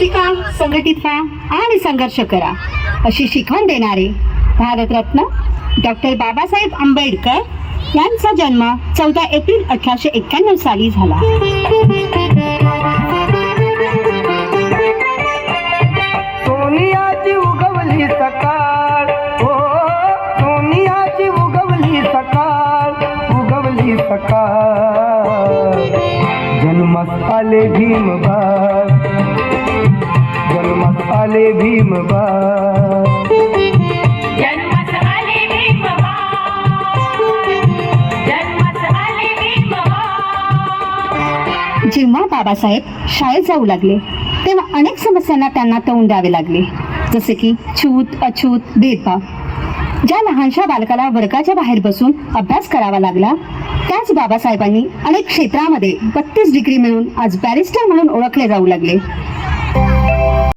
शिका, संघटित व्हा आणि संघर्ष करा अशी शिकवण देणारे भारतरत्न डॉक्टर बाबासाहेब आंबेडकर यांचा जन्म 14 एप्रिल 1891 साली झाला. सोनियाची उगवली सकाळ, हो सोनियाची उगवली सकाळ, उगवली सकाळ. जन्मास आले भीमबाळ, जन्मास आले भीमबाळ. जेव्हा बाबासाहेब शाळेत जाऊ लागले तेव्हा अनेक समस्यांना त्यांना तोंड द्यावे लागले, जसे की छूत अछूत, भेदभाव. ज्या लहानशा बालकाला वर्गाच्या बाहेर बसून अभ्यास करावा लागला, त्याच बाबासाहेबांनी अनेक क्षेत्रामध्ये 32 डिग्री मिळवून आज बॅरिस्टर म्हणून ओळखले जाऊ लागले.